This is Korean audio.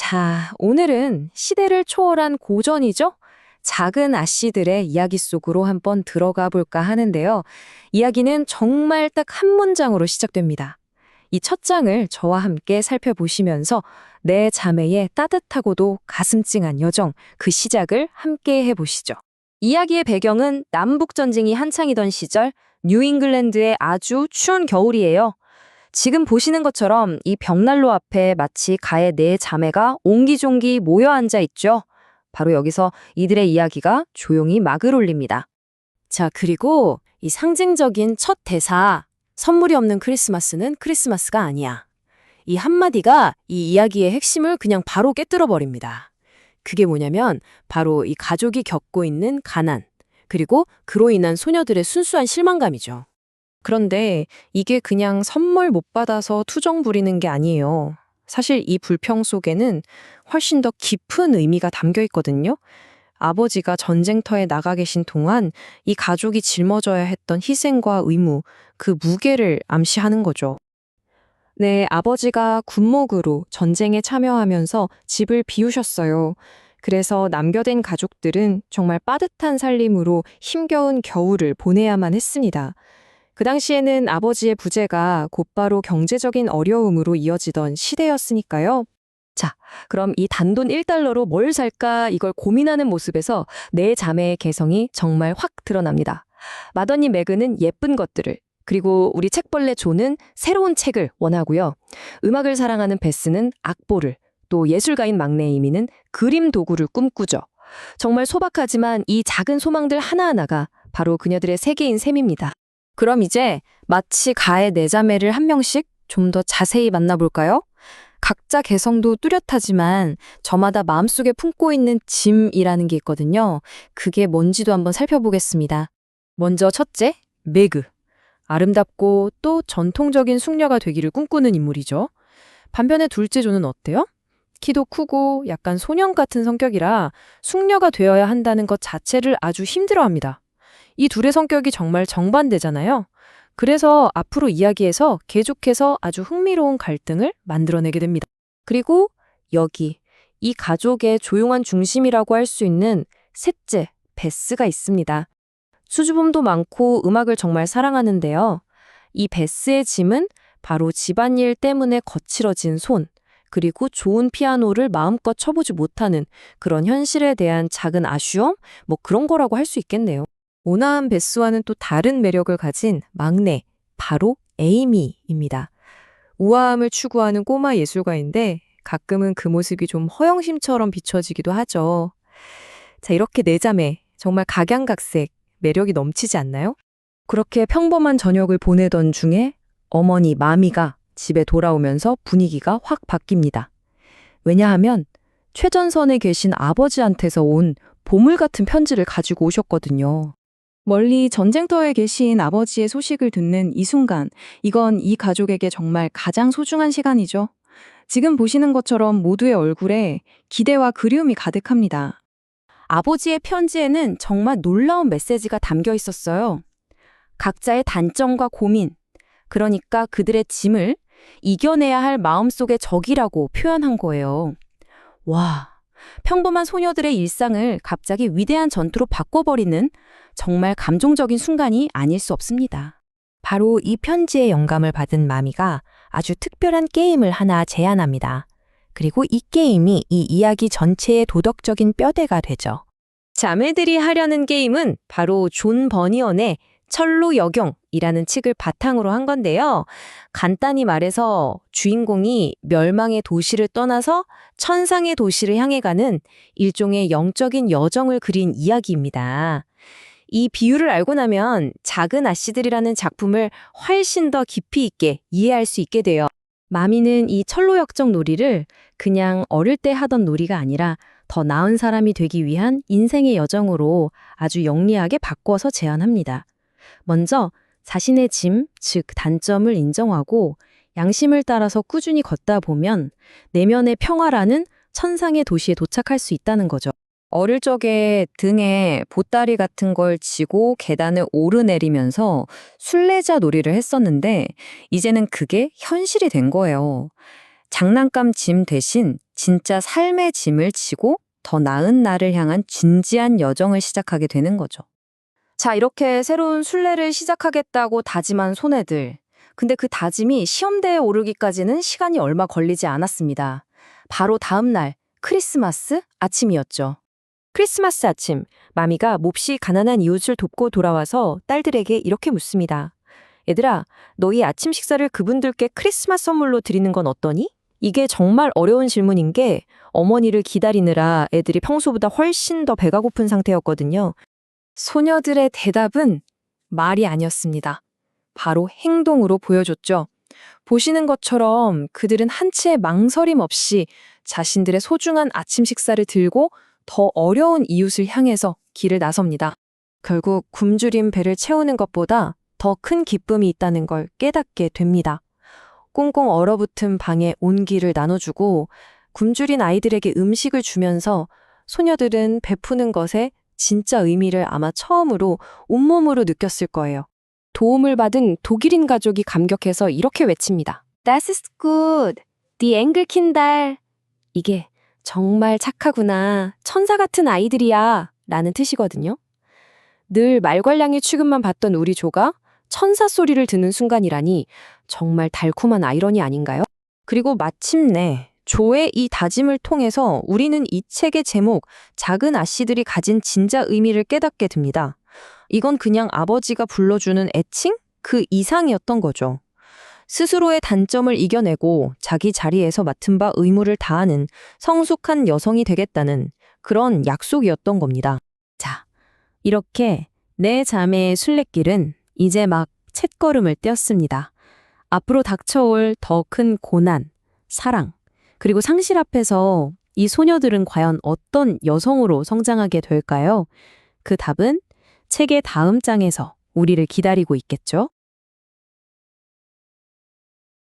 자, 오늘은 시대를 초월한 고전이죠? 작은 아씨들의 이야기 속으로 한번 들어가 볼까 하는데요. 이야기는 정말 딱 한 문장으로 시작됩니다. 이 첫 장을 저와 함께 살펴보시면서 내 자매의 따뜻하고도 가슴 찡한 여정, 그 시작을 함께 해보시죠. 이야기의 배경은 남북전쟁이 한창이던 시절 뉴잉글랜드의 아주 추운 겨울이에요. 지금 보시는 것처럼 이 벽난로 앞에 마치 가의 네 자매가 옹기종기 모여 앉아 있죠. 바로 여기서 이들의 이야기가 조용히 막을 올립니다. 자, 그리고 이 상징적인 첫 대사, 선물이 없는 크리스마스는 크리스마스가 아니야. 이 한마디가 이 이야기의 핵심을 그냥 바로 깨뜨려 버립니다. 그게 뭐냐면 바로 이 가족이 겪고 있는 가난, 그리고 그로 인한 소녀들의 순수한 실망감이죠. 그런데 이게 그냥 선물 못 받아서 투정 부리는 게 아니에요. 사실 이 불평 속에는 훨씬 더 깊은 의미가 담겨 있거든요. 아버지가 전쟁터에 나가 계신 동안 이 가족이 짊어져야 했던 희생과 의무, 그 무게를 암시하는 거죠. 네, 아버지가 군목으로 전쟁에 참여하면서 집을 비우셨어요. 그래서 남겨진 가족들은 정말 빠듯한 살림으로 힘겨운 겨울을 보내야만 했습니다. 그 당시에는 아버지의 부재가 곧바로 경제적인 어려움으로 이어지던 시대였으니까요. 자, 그럼 이 단돈 1달러로 뭘 살까 이걸 고민하는 모습에서 네 자매의 개성이 정말 확 드러납니다. 맏언니 매그는 예쁜 것들을, 그리고 우리 책벌레 조는 새로운 책을 원하고요. 음악을 사랑하는 베스는 악보를, 또 예술가인 막내 이미는 그림 도구를 꿈꾸죠. 정말 소박하지만 이 작은 소망들 하나하나가 바로 그녀들의 세계인 셈입니다. 그럼 이제 마치 가의 네 자매를 한 명씩 좀 더 자세히 만나볼까요? 각자 개성도 뚜렷하지만 저마다 마음속에 품고 있는 짐이라는 게 있거든요. 그게 뭔지도 한번 살펴보겠습니다. 먼저 첫째, 매그. 아름답고 또 전통적인 숙녀가 되기를 꿈꾸는 인물이죠. 반면에 둘째 조는 어때요? 키도 크고 약간 소년 같은 성격이라 숙녀가 되어야 한다는 것 자체를 아주 힘들어합니다. 이 둘의 성격이 정말 정반대잖아요. 그래서 앞으로 이야기에서 계속해서 아주 흥미로운 갈등을 만들어내게 됩니다. 그리고 여기 이 가족의 조용한 중심이라고 할 수 있는 셋째, 베스가 있습니다. 수줍음도 많고 음악을 정말 사랑하는데요. 이 베스의 짐은 바로 집안일 때문에 거칠어진 손, 그리고 좋은 피아노를 마음껏 쳐보지 못하는 그런 현실에 대한 작은 아쉬움? 뭐 그런 거라고 할 수 있겠네요. 온화한 베스와는 또 다른 매력을 가진 막내, 바로 에이미입니다. 우아함을 추구하는 꼬마 예술가인데 가끔은 그 모습이 좀 허영심처럼 비춰지기도 하죠. 자, 이렇게 네 자매, 정말 각양각색 매력이 넘치지 않나요? 그렇게 평범한 저녁을 보내던 중에 어머니 마미가 집에 돌아오면서 분위기가 확 바뀝니다. 왜냐하면 최전선에 계신 아버지한테서 온 보물 같은 편지를 가지고 오셨거든요. 멀리 전쟁터에 계신 아버지의 소식을 듣는 이 순간, 이건 이 가족에게 정말 가장 소중한 시간이죠. 지금 보시는 것처럼 모두의 얼굴에 기대와 그리움이 가득합니다. 아버지의 편지에는 정말 놀라운 메시지가 담겨 있었어요. 각자의 단점과 고민, 그러니까 그들의 짐을 이겨내야 할 마음속의 적이라고 표현한 거예요. 와, 평범한 소녀들의 일상을 갑자기 위대한 전투로 바꿔버리는 정말 감동적인 순간이 아닐 수 없습니다. 바로 이 편지의 영감을 받은 마미가 아주 특별한 게임을 하나 제안합니다. 그리고 이 게임이 이 이야기 전체의 도덕적인 뼈대가 되죠. 자매들이 하려는 게임은 바로 존 버니언의 철로 역용이라는 책을 바탕으로 한 건데요. 간단히 말해서 주인공이 멸망의 도시를 떠나서 천상의 도시를 향해 가는 일종의 영적인 여정을 그린 이야기입니다. 이 비유를 알고 나면 작은 아씨들이라는 작품을 훨씬 더 깊이 있게 이해할 수 있게 돼요. 마미는 이 철로 역정 놀이를 그냥 어릴 때 하던 놀이가 아니라 더 나은 사람이 되기 위한 인생의 여정으로 아주 영리하게 바꿔서 제안합니다. 먼저 자신의 짐, 즉 단점을 인정하고 양심을 따라서 꾸준히 걷다 보면 내면의 평화라는 천상의 도시에 도착할 수 있다는 거죠. 어릴 적에 등에 보따리 같은 걸 지고 계단을 오르내리면서 순례자 놀이를 했었는데 이제는 그게 현실이 된 거예요. 장난감 짐 대신 진짜 삶의 짐을 지고 더 나은 나를 향한 진지한 여정을 시작하게 되는 거죠. 자, 이렇게 새로운 순례를 시작하겠다고 다짐한 소녀들. 근데 그 다짐이 시험대에 오르기까지는 시간이 얼마 걸리지 않았습니다. 바로 다음 날 크리스마스 아침이었죠. 크리스마스 아침, 마미가 몹시 가난한 이웃을 돕고 돌아와서 딸들에게 이렇게 묻습니다. 얘들아, 너희 아침 식사를 그분들께 크리스마스 선물로 드리는 건 어떠니? 이게 정말 어려운 질문인 게 어머니를 기다리느라 애들이 평소보다 훨씬 더 배가 고픈 상태였거든요. 소녀들의 대답은 말이 아니었습니다. 바로 행동으로 보여줬죠. 보시는 것처럼 그들은 한치의 망설임 없이 자신들의 소중한 아침 식사를 들고 더 어려운 이웃을 향해서 길을 나섭니다. 결국 굶주린 배를 채우는 것보다 더 큰 기쁨이 있다는 걸 깨닫게 됩니다. 꽁꽁 얼어붙은 방에 온기를 나눠주고 굶주린 아이들에게 음식을 주면서 소녀들은 베푸는 것에 진짜 의미를 아마 처음으로 온몸으로 느꼈을 거예요. 도움을 받은 독일인 가족이 감격해서 이렇게 외칩니다. Das ist gut. Die Enkelkinder. 이게 정말 착하구나. 천사 같은 아이들이야. 라는 뜻이거든요. 늘 말괄량의 취급만 받던 우리 조가 천사 소리를 듣는 순간이라니 정말 달콤한 아이러니 아닌가요? 그리고 마침내 조의 이 다짐을 통해서 우리는 이 책의 제목 작은 아씨들이 가진 진짜 의미를 깨닫게 됩니다. 이건 그냥 아버지가 불러주는 애칭? 그 이상이었던 거죠. 스스로의 단점을 이겨내고 자기 자리에서 맡은 바 의무를 다하는 성숙한 여성이 되겠다는 그런 약속이었던 겁니다. 자, 이렇게 내 자매의 순례길은 이제 막 챗걸음을 떼었습니다. 앞으로 닥쳐올 더 큰 고난, 사랑, 그리고 상실 앞에서 이 소녀들은 과연 어떤 여성으로 성장하게 될까요? 그 답은 책의 다음 장에서 우리를 기다리고 있겠죠?